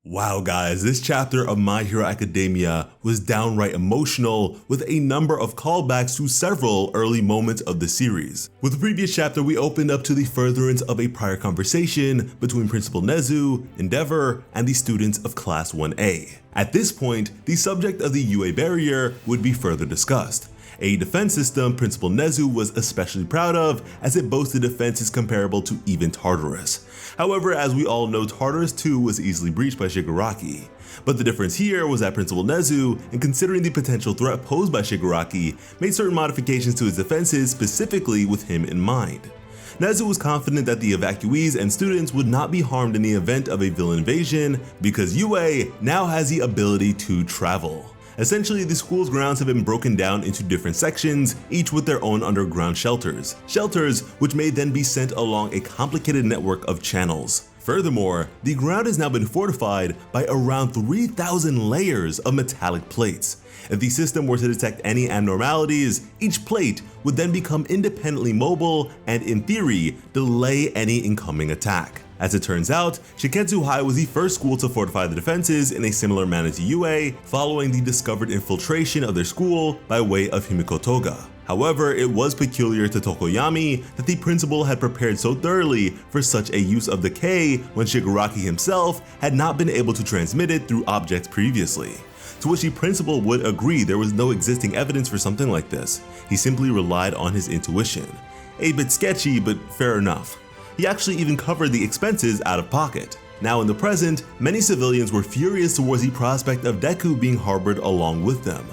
Wow guys, this chapter of My Hero Academia was downright emotional with a number of callbacks to several early moments of the series. With the previous chapter, we opened up to the furtherance of a prior conversation between Principal Nezu, Endeavor, and the students of Class 1A. At this point, the subject of the UA barrier would be further discussed. A defense system Principal Nezu was especially proud of, as it boasted defenses comparable to even Tartarus. However, as we all know, Tartarus 2 was easily breached by Shigaraki. But the difference here was that Principal Nezu, in considering the potential threat posed by Shigaraki, made certain modifications to his defenses specifically with him in mind. Nezu was confident that the evacuees and students would not be harmed in the event of a villain invasion because UA now has the ability to travel. Essentially, the school's grounds have been broken down into different sections, each with their own underground shelters. Shelters which may then be sent along a complicated network of channels. Furthermore, the ground has now been fortified by around 3,000 layers of metallic plates. If the system were to detect any abnormalities, each plate would then become independently mobile and, in theory, delay any incoming attack. As it turns out, Shiketsu High was the first school to fortify the defenses in a similar manner to UA, following the discovered infiltration of their school by way of Himiko Toga. However, it was peculiar to Tokoyami that the principal had prepared so thoroughly for such a use of the K when Shigaraki himself had not been able to transmit it through objects previously. To which the principal would agree there was no existing evidence for something like this. He simply relied on his intuition. A bit sketchy, but fair enough. He actually even covered the expenses out of pocket. Now in the present, many civilians were furious towards the prospect of Deku being harbored along with them.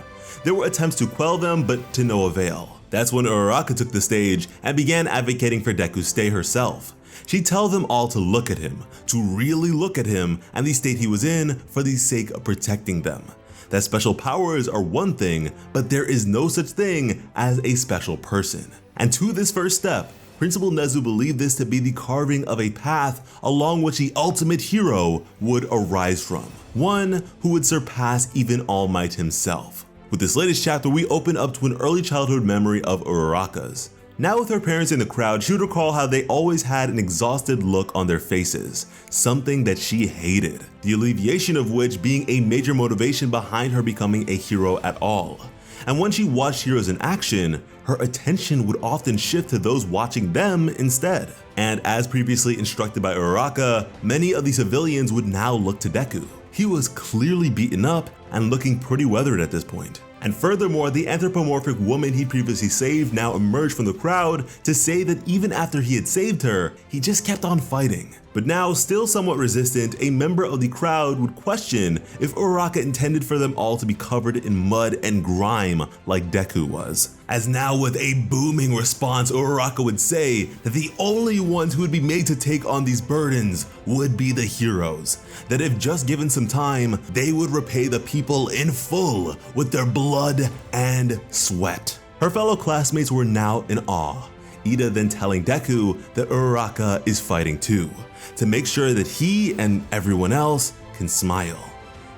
There were attempts to quell them, but to no avail. That's when URARAKA took the stage and began advocating for Deku's stay herself. She'd tell them all to look at him, to really look at him and the state he was in for the sake of protecting them. That special powers are one thing, but there is no such thing as a special person. And to this first step, Principal Nezu believed this to be the carving of a path along which the ultimate hero would arise from. One who would surpass even All Might himself. With this latest chapter, we open up to an early childhood memory of URARAKA's. Now with her parents in the crowd, she would recall how they always had an exhausted look on their faces, something that she hated, the alleviation of which being a major motivation behind her becoming a hero at all. And when she watched heroes in action, her attention would often shift to those watching them instead. And as previously instructed by URARAKA, many of the civilians would now look to Deku. He was clearly beaten up and looking pretty weathered at this point. And furthermore, the anthropomorphic woman he previously saved now emerged from the crowd to say that even after he had saved her, he just kept on fighting. But now, still somewhat resistant, a member of the crowd would question if URARAKA intended for them all to be covered in mud and grime like Deku was. As now with a booming response, URARAKA would say that the only ones who would be made to take on these burdens would be the heroes. That if just given some time, they would repay the people in full with their blood and sweat. Her fellow classmates were now in awe. Ida then telling Deku that URARAKA is fighting too, to make sure that he and everyone else can smile.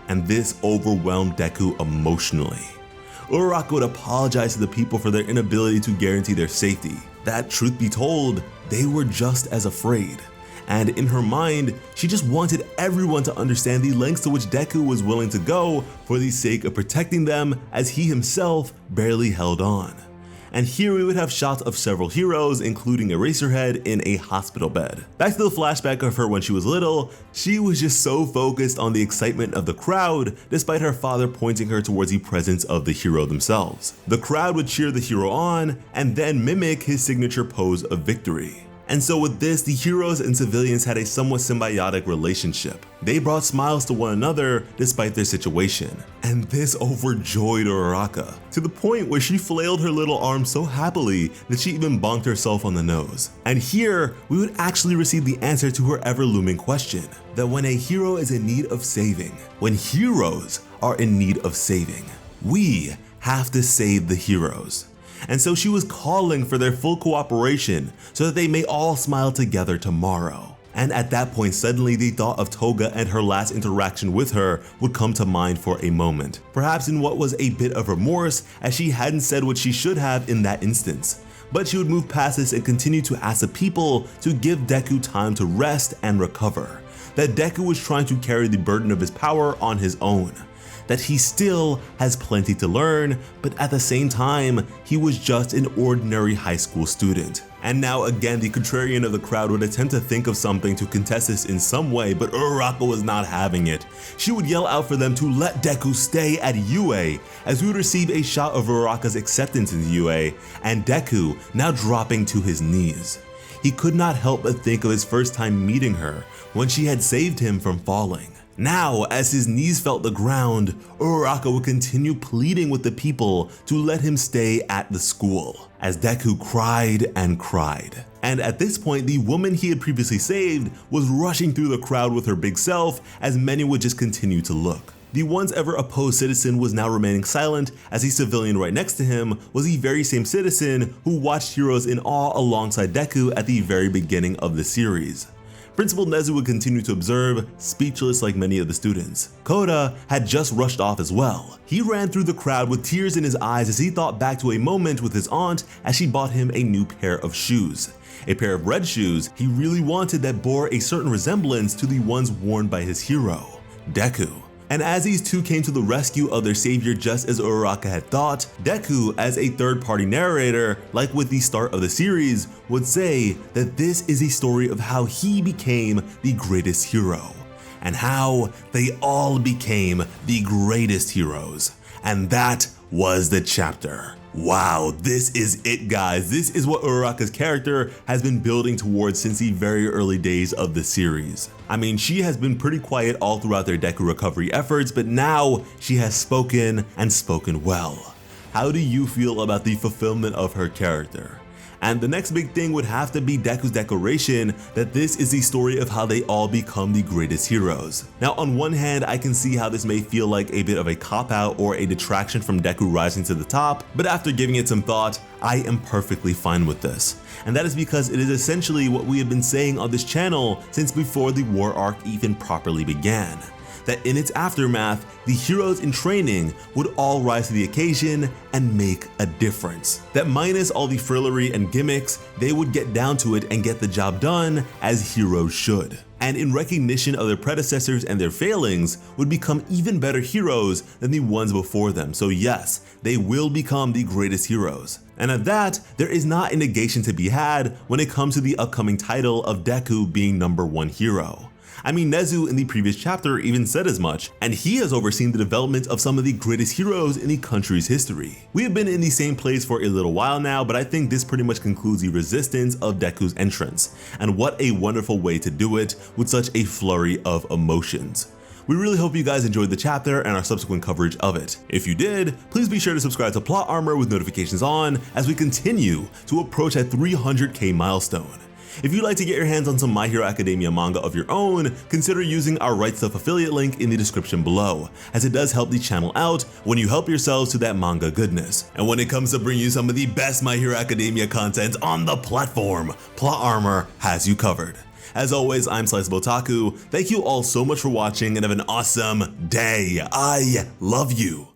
And this overwhelmed Deku emotionally. URARAKA would apologize to the people for their inability to guarantee their safety. That, truth be told, they were just as afraid. And in her mind, she just wanted everyone to understand the lengths to which Deku was willing to go for the sake of protecting them, as he himself barely held on. And here we would have shots of several heroes, including Eraserhead in a hospital bed. Back to the flashback of her when she was little, she was just so focused on the excitement of the crowd, despite her father pointing her towards the presence of the hero themselves. The crowd would cheer the hero on, and then mimic his signature pose of victory. And so with this, the heroes and civilians had a somewhat symbiotic relationship. They brought smiles to one another despite their situation. And this overjoyed URARAKA, to the point where she flailed her little arm so happily that she even bonked herself on the nose. And here, we would actually receive the answer to her ever-looming question, that when a hero is in need of saving, when heroes are in need of saving, we have to save the heroes. And so she was calling for their full cooperation so that they may all smile together tomorrow. And at that point, suddenly the thought of Toga and her last interaction with her would come to mind for a moment. Perhaps in what was a bit of remorse, as she hadn't said what she should have in that instance. But she would move past this and continue to ask the people to give Deku time to rest and recover, that Deku was trying to carry the burden of his power on his own, that he still has plenty to learn, but at the same time, he was just an ordinary high school student. And now again, the contrarian of the crowd would attempt to think of something to contest this in some way, but URARAKA was not having it. She would yell out for them to let Deku stay at UA, as we would receive a shot of URARAKA's acceptance into UA, and Deku now dropping to his knees. He could not help but think of his first time meeting her, when she had saved him from falling. Now, as his knees felt the ground, URARAKA would continue pleading with the people to let him stay at the school, as Deku cried and cried. And at this point, the woman he had previously saved was rushing through the crowd with her big self, as many would just continue to look. The once ever opposed citizen was now remaining silent, as the civilian right next to him was the very same citizen who watched Heroes in awe alongside Deku at the very beginning of the series. Principal Nezu would continue to observe, speechless like many of the students. Koda had just rushed off as well. He ran through the crowd with tears in his eyes as he thought back to a moment with his aunt as she bought him a new pair of shoes. A pair of red shoes he really wanted that bore a certain resemblance to the ones worn by his hero, Deku. And as these two came to the rescue of their savior just as URARAKA had thought, Deku, as a third-party narrator, like with the start of the series, would say that this is a story of how he became the greatest hero, and how they all became the greatest heroes. And that was the chapter. Wow, this is it, guys. This is what URARAKA's character has been building towards since the very early days of the series. I mean, she has been pretty quiet all throughout their Deku recovery efforts, but now she has spoken and spoken well. How do you feel about the fulfillment of her character? And the next big thing would have to be Deku's declaration that this is the story of how they all become the greatest heroes. Now, on one hand, I can see how this may feel like a bit of a cop-out or a detraction from Deku rising to the top, but after giving it some thought, I am perfectly fine with this. And that is because it is essentially what we have been saying on this channel since before the war arc even properly began. That in its aftermath, the heroes in training would all rise to the occasion and make a difference. That minus all the frillery and gimmicks, they would get down to it and get the job done as heroes should. And in recognition of their predecessors and their failings, would become even better heroes than the ones before them. So yes, they will become the greatest heroes. And at that, there is not a negation to be had when it comes to the upcoming title of Deku being #1 hero. I mean, Nezu in the previous chapter even said as much, and he has overseen the development of some of the greatest heroes in the country's history. We have been in the same place for a little while now, but I think this pretty much concludes the resistance of Deku's entrance, and what a wonderful way to do it with such a flurry of emotions. We really hope you guys enjoyed the chapter and our subsequent coverage of it. If you did, please be sure to subscribe to Plot Armor with notifications on as we continue to approach that 300K milestone. If you'd like to get your hands on some My Hero Academia manga of your own, consider using our RightStuf affiliate link in the description below, as it does help the channel out when you help yourselves to that manga goodness. And when it comes to bringing you some of the best My Hero Academia content on the platform, Plot Armor has you covered. As always, I'm Sliceable Otaku. Thank you all so much for watching and have an awesome day. I love you.